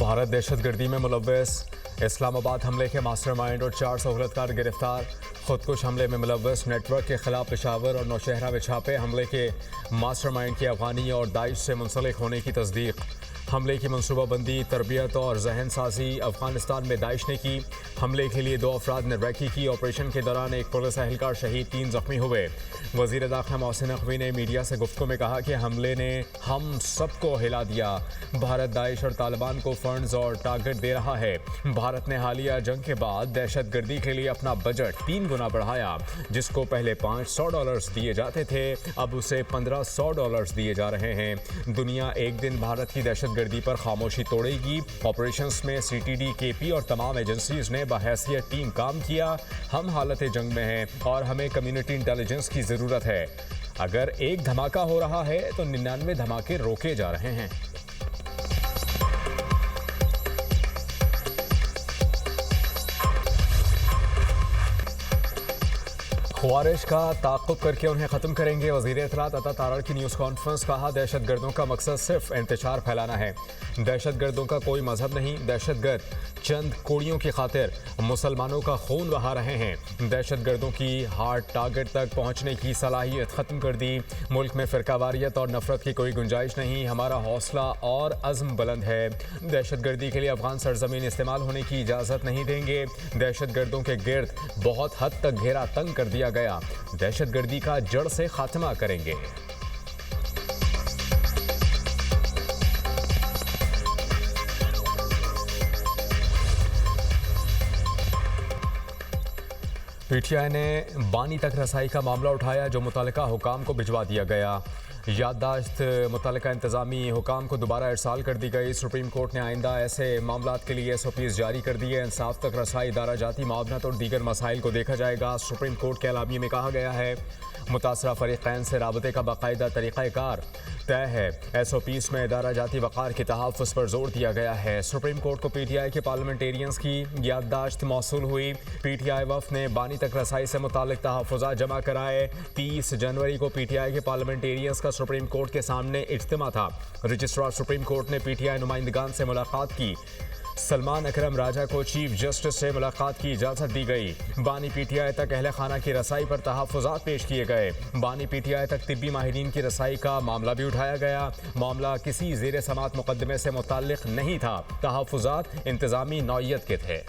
भारत दहशतगर्दी में मुलव्वस, इस्लामाबाद हमले के मास्टरमाइंड और 4 सहूलतकार गिरफ्तार। खुदकुश हमले में मुलव्वस नेटवर्क के खिलाफ पेशावर और नौशहरा में छापे। हमले के मास्टरमाइंड की अफगानी और दाइश से मुंसलिक होने की तस्दीक। हमले की मनसूबाबंदी, तरबियत और जहन साजी अफगानिस्तान में दाइश ने की। हमले के लिए 2 अफराद ने रैकी की। ऑपरेशन के दौरान एक पुलिस एहलकार शहीद, 3 जख्मी हुए। वज़ीर दाखिला मोहसिन नकवी ने मीडिया से गुफ्तगू में कहा कि हमले ने हम सबको हिला दिया। भारत दाइश और तालिबान को फंड्स और टारगेट दे रहा है। भारत ने हालिया जंग के बाद दहशतगर्दी के लिए अपना बजट 3 गुना बढ़ाया। जिसको पहले $500 दिए जाते थे, अब उसे $1500 दिए जा रहे हैं। दुनिया एक दिन भारत की दहशतगर्दी पर खामोशी तोड़ेगी। ऑपरेशंस में CTD, KP और तमाम एजेंसीज ने बहैसियत टीम काम किया। हम हालत जंग में हैं और हमें कम्युनिटी इंटेलिजेंस की ज़रूरत है। अगर एक धमाका हो रहा है तो 99 धमाके रोके जा रहे हैं। ख्वारिश का ताक़ुब करके उन्हें ख़त्म करेंगे। वज़ीर इत्तलात अता तारड़ की न्यूज़ कॉन्फ्रेंस। कहा, दहशतगर्दों का मकसद सिर्फ इंतशार फैलाना है। दहशतगर्दों का कोई मजहब नहीं। दहशतगर्द चंद कोड़ियों की खातिर मुसलमानों का खून बहा रहे हैं। दहशतगर्दों की हार्ड टारगेट तक पहुँचने की सलाहियत ख़त्म कर दी। मुल्क में फ़िरकावारियत और नफरत की कोई गुंजाइश नहीं। हमारा हौसला और अज़्म बुलंद है। दहशतगर्दी के लिए अफगान सरजमीन इस्तेमाल होने की इजाज़त नहीं देंगे। दहशतगर्दों के गिर्द बहुत हद तक घेरा तंग कर दिया गया। दहशतगर्दी का जड़ से खात्मा करेंगे। PTI ने बानी तक रसाई का मामला उठाया, जो मुतल्लिका हुकाम को भिजवा दिया गया। याददाश्त मुतल्लिका इंतज़ामी हुकाम को दोबारा इरसाल कर दी गई। सुप्रीम कोर्ट ने आइंदा ऐसे मामलात के लिए SOPs जारी कर दिए। इंसाफ तक रसाई, दारा जाती मावनत और दीगर मसाइल को देखा जाएगा। सुप्रीम कोर्ट के एलामिये में कहा गया है, मुतासरा फरीक़ैन से राबते का बाकायदा तरीक़ाकार तय है। SOPs में दारा जाती वक़ार के तहफ़्फ़ुज़ पर जोर दिया गया है। सुप्रीम कोर्ट को PTI के पार्लियामेंटेरियंस की याददाश्त मौसूल हुई। PTI वफ़द ने बानी तक रसाई से मुताल्लिक़ तहफ़्फ़ुज़ात जमा कराए। 30 जनवरी को PTI के पार्लियामेंटेरियंस का सुप्रीम कोर्ट के सामने इज्तिमा था। रजिस्ट्रार सुप्रीम कोर्ट ने PTI नुमाइंदगान से मुलाकात की। सलमान अकरम राजा को चीफ जस्टिस से मुलाकात की इजाज़त दी गई। बानी PTI तक अहले खाना की रसाई पर तहफ़्फ़ुज़ात पेश किए गए। बानी PTI तक तिब्बी माहिरीन की रसाई का मामला भी उठाया गया। मामला किसी ज़ेर समात मुक़दमे से मुताल्लिक़ नहीं था। तहफ़्फ़ुज़ात इंतज़ामी नौइयत के थे।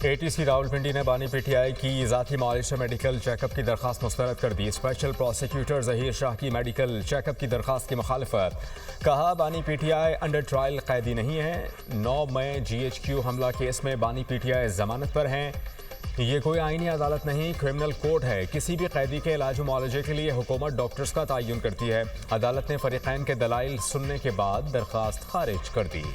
ATC रावलपिंडी ने बानी PTI की ज़ाती मालिश से मेडिकल चेकअप की दरख्वास्त मुस्तरद कर दी। स्पेशल प्रोसिक्यूटर ज़हीर शाह की मेडिकल चेकअप की दरख्वास्त की मुखालिफत। कहा, बानी PTI अंडर ट्रायल कैदी नहीं है। 9 मई GHQ हमला केस में बानी PTI जमानत पर हैं। ये कोई आईनी अदालत नहीं, क्रिमिनल कोर्ट है। किसी भी कैदी के इलाज मुआलजे के लिए हुकूमत डॉक्टर्स का तयन करती है। अदालत ने फरीक़ैन के दलाइल सुनने के बाद दरख्वास्त खारिज कर दी।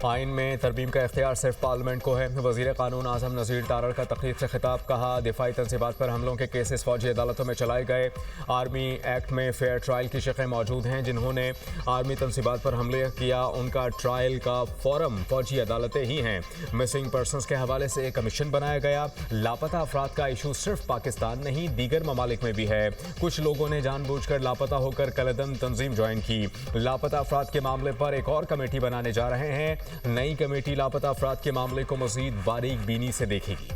आइन में तरमीम का इख्तियार सिर्फ पार्लियामेंट को है। वज़ीर कानून आज़म नज़ीर तारड़ का तकरीब से खिताब। कहा, दिफाई तंसीबात पर हमलों के केसेस फौजी अदालतों में चलाए गए। आर्मी एक्ट में फेयर ट्रायल की शिक़ें मौजूद हैं। जिन्होंने आर्मी तंसीबात पर हमले किया, उनका ट्रायल का फोरम फौजी अदालतें ही हैं। मिसिंग पर्सनस के हवाले से एक कमीशन बनाया गया। लापता अफराद का इशू सिर्फ पाकिस्तान नहीं, दीगर ममालिक में भी है। कुछ लोगों ने जानबूझकर लापता होकर कलदम तंजीम ज्वाइन की। लापता अफराद के मामले पर एक और कमेटी बनाने जा रहे हैं। नई कमेटी लापता अफराद के मामले को मज़ीद बारीक बीनी से देखेगी।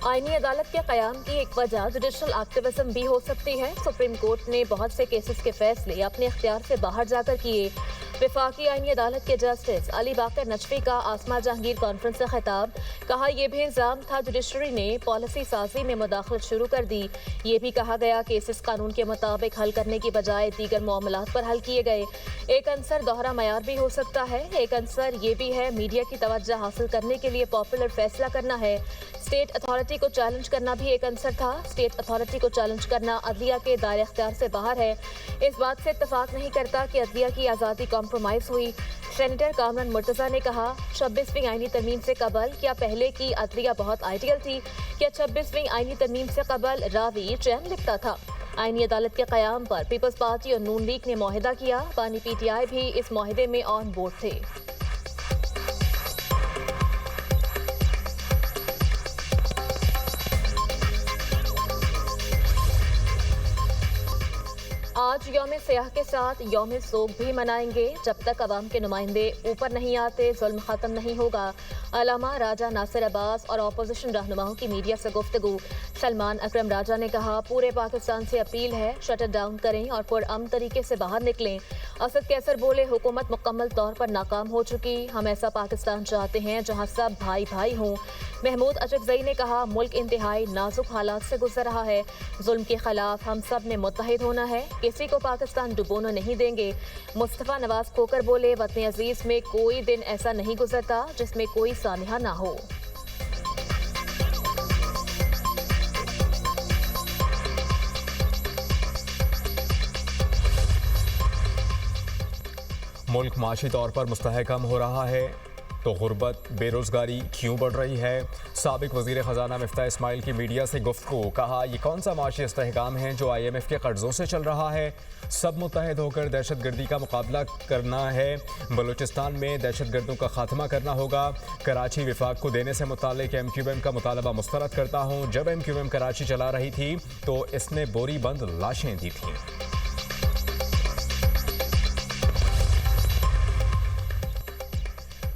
आईनी अदालत के क़याम की एक वजह जुडिशल एक्टिविज्म भी हो सकती है। सुप्रीम कोर्ट ने बहुत से केसेस के फैसले अपने इख्तियार से बाहर जाकर किए। वफाकी आईनी अदालत के जस्टिस अली बाकर नजफी का आसमा जहांगीर कॉन्फ्रेंस से खिताब। कहा, यह भी इल्ज़ाम था जुडिशरी ने पॉलिसी साजी में मुदाखलत शुरू कर दी। ये भी कहा गया, केसेस कानून के मुताबिक हल करने की बजाय दीगर मामलात पर हल किए गए। एक अंसर दोहरा मयार भी हो सकता है। एक अंसर ये भी है, मीडिया की तवज्जो हासिल करने के लिए पॉपुलर फैसला करना है। स्टेट अथॉरिटी को चैलेंज करना भी एक अंसर था। स्टेट अथॉरिटी को चैलेंज करना अदलिया के दायरे इख्तियार से बाहर है। इस बात से इत्तफाक नहीं करता कि अदलिया की आज़ादी कॉम्प्रोमाइज हुई। सेनेटर कामरान मुर्तजा ने कहा, 26वीं आईनी तरमीम से कबल क्या पहले की अदलिया बहुत आइडियल थी? क्या 26वीं आईनी तरमीम से कबल रावी चैन लिखता था? आईनी अदालत के क़याम पर पीपल्स पार्टी और नून लीग ने मुआहिदा किया। बानी PTI भी इस मुआहिदे में ऑन बोर्ड थे। आज यौम सयाह के साथ यौम सोग भी मनाएंगे। जब तक अवाम के नुमाइंदे ऊपर नहीं आते, जुल्म खत्म नहीं होगा। अल्लामा राजा नासिर अब्बास और अपोजिशन रहनुमाओं की मीडिया से गुफ्तगू। सलमान अकरम राजा ने कहा, पूरे पाकिस्तान से अपील है, शटर डाउन करें और पुरअमन तरीके से बाहर निकलें। असद कैसर बोले, हुकूमत मुकम्मल तौर पर नाकाम हो चुकी। हम ऐसा पाकिस्तान चाहते हैं जहाँ सब भाई भाई हों। महमूद अचकजई ने कहा, मुल्क इंतहाई नाजुक हालात से गुजर रहा है। जुल्म के खिलाफ हम सब ने मुत्तहिद होना है। किसी को पाकिस्तान डुबोना नहीं देंगे। मुस्तफ़ा नवाज खोकर बोले, वतन अजीज में कोई दिन ऐसा नहीं गुजरता जिसमें कोई सानिहा ना हो। मुल्क माशी तौर पर मुस्तहकम हो रहा है तो गुर्बत बेरोज़गारी क्यों बढ़ रही है? साबिक वज़ीर ख़जाना मिफ्ता इस्माइल की मीडिया से गुफ्तगू। कहा, ये कौन सा माशी इस्तेहकाम है जो IMF के कर्ज़ों से चल रहा है? सब मुत्तहिद होकर दहशत गर्दी का मुकाबला करना है। बलूचिस्तान में दहशत गर्दों का खात्मा करना होगा। कराची विफाक को देने से मुतालिक MQM का मुतालबा मुस्तरद करता हूँ। जब MQM कराची चला रही थी तो इसने बोरी बंद लाशें दी थीं।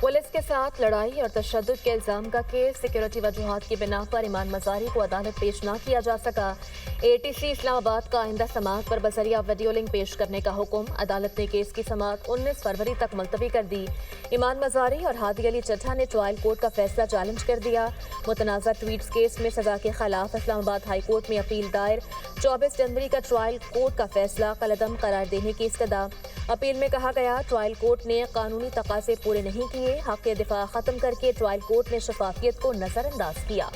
पुलिस के साथ लड़ाई और तशद्दुद के इल्ज़ाम का केस। सिक्योरिटी वजूहात की बिना पर ईमान मज़ारी को अदालत पेश ना किया जा सका। ATC इस्लामाबाद का आइंदा समाअत पर बजरिया वीडियो लिंक पेश करने का हुक्म। अदालत ने केस की समाअत 19 फरवरी तक मुलतवी कर दी। ईमान मज़ारी और हादी अली चड्ढा ने ट्रायल कोर्ट का फैसला चैलेंज कर दिया। मुतनाज़ा ट्वीट्स केस में सजा के खिलाफ इस्लामाबाद हाई कोर्ट में अपील दायर। 24 जनवरी का ट्रायल कोर्ट का फैसला कलअदम करार देने की इस्तदा। अपील में कहा गया, ट्रायल कोर्ट ने कानूनी तकाज़े पूरे नहीं किए। हक के दिफा खत्म करके ट्रायल कोर्ट ने शफाफियत को नजरअंदाज किया।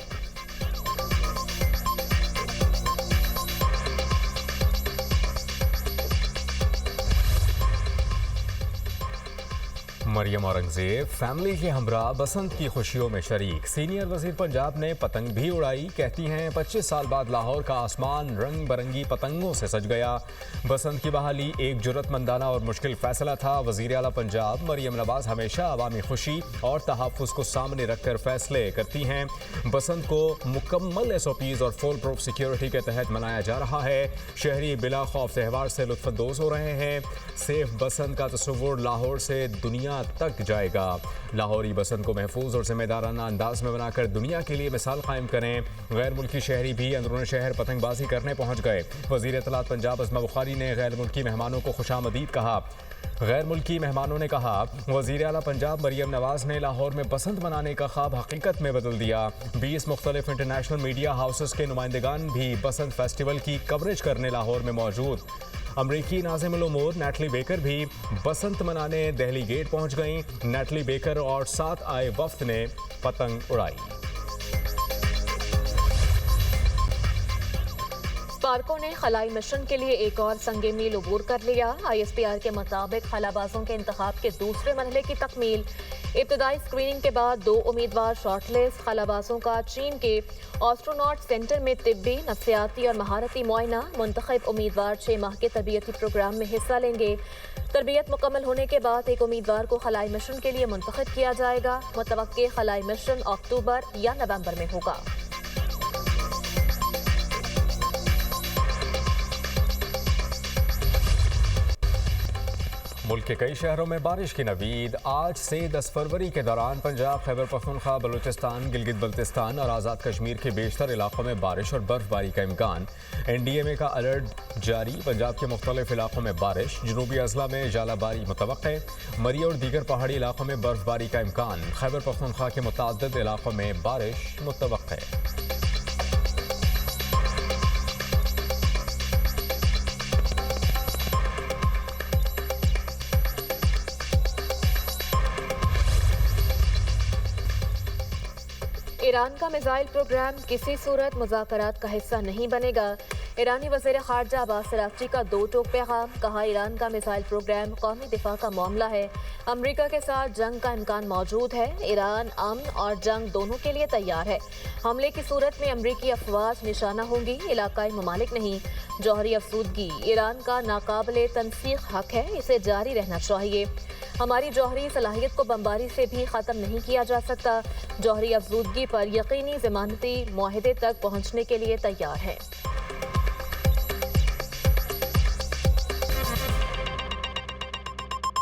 मरियम औरंगजेब फैमिली के हमरा बसंत की खुशियों में शरीक। सीनियर वजीर पंजाब ने पतंग भी उड़ाई। कहती हैं, 25 साल बाद लाहौर का आसमान रंग बरंगी पतंगों से सज गया। बसंत की बहाली एक जुर्रतमंदाना और मुश्किल फैसला था। वजीर आला पंजाब मरियम नवाज हमेशा अवामी खुशी और तहफ़्फ़ुज़ को सामने रखकर फैसले करती हैं। बसंत को मुकम्मल SOPs और फुल प्रूफ सिक्योरिटी के तहत मनाया जा रहा है। शहरी बिला खौफ त्यौहार से लुत्फ़अंदोज़ हो रहे हैं। सेफ बसंत का तस्वुर लाहौर से दुनिया तक जाएगा। लाहौरी बसंत को महफूज और जिम्मेदाराना अंदाज में बनाकर दुनिया के लिए मिसाल कायम करें। गैर मुल्की शहरी भी अंदरून शहर पतंगबाजी करने पहुंच गए। वज़ीर इत्तलात पंजाब अज़मा बुखारी ने गैर मुल्की मेहमानों को खुशामदीद कहा। गैर मुल्की मेहमानों ने कहा, वज़ीर आला पंजाब मरियम नवाज ने लाहौर में बसंत मनाने का ख्वाब हकीकत में बदल दिया। 20 मुख्तलिफ इंटरनेशनल मीडिया हाउसेस के नुमाइंदगान भी बसंत फेस्टिवल की कवरेज करने लाहौर में मौजूद। अमरीकी नाज़िमुल उमूर नैटली बेकर भी बसंत मनाने दहली गेट पहुंच गईं। नैटली बेकर और साथ आए वफ्द ने पतंग उड़ाई। स्पार्को ने खलाई मिशन के लिए एक और संगे मील अबूर कर लिया। ISPR के मुताबिक खलाबाजों के इंतखाब के दूसरे मरहले की तकमील। इब्तदाई स्क्रीनिंग के बाद 2 उम्मीदवार शॉर्टलिस्ट। खलाबाजों का चीन के एस्ट्रोनॉट सेंटर में तिब्बी, नफ्सियाती और महारती मुआयना। मुंतखब उम्मीदवार 6 माह के तरबियती प्रोग्राम में हिस्सा लेंगे। तरबियत मुकम्मल होने के बाद एक उम्मीदवार को खलाई मिशन के लिए मुंतखब किया जाएगा। मुतवक्के खलाई मिशन अक्टूबर या नवंबर में होगा। मुल्क के कई शहरों में बारिश की नवीद। आज से 10 फरवरी के दौरान पंजाब, खैबर पख्तूनख्वा, बलूचिस्तान, गिलगित बल्तिस्तान और आज़ाद कश्मीर के बेशतर इलाकों में बारिश और बर्फबारी का इम्कान। NDMA का अलर्ट जारी। पंजाब के मुख्तलिफ इलाकों में बारिश। जनूबी अजला में जालाबारी मुतवक्के। मरी और दीगर पहाड़ी इलाकों में बर्फबारी का इम्कान। खैबर पख्तूनख्वा के मुतअद्दिद इलाकों में बारिश मुतवक्के। ईरान का मिसाइल प्रोग्राम किसी सूरत मुज़ाकरात का हिस्सा नहीं बनेगा। ईरानी वज़ीर ख़ारजा अब्बास अराग़ची का दो टोक पैगाम, कहा ईरान का मिसाइल प्रोग्राम कौमी दिफा का मामला है, अमरीका के साथ जंग का इम्कान मौजूद है, ईरान अमन और जंग दोनों के लिए तैयार है, हमले की सूरत में अमरीकी अफवाज निशाना होंगी, इलाकाई ममालिक नहीं। जौहरी अफसूदगी ईरान का नाकाबिले तनसीख हक है, इसे जारी रहना चाहिए। हमारी जौहरी सलाहियत को बमबारी से भी ख़त्म नहीं किया जा सकता। जौहरी अफसूदगी पर यकीनी ज़मानती मुआहदे तक पहुँचने के लिए तैयार है।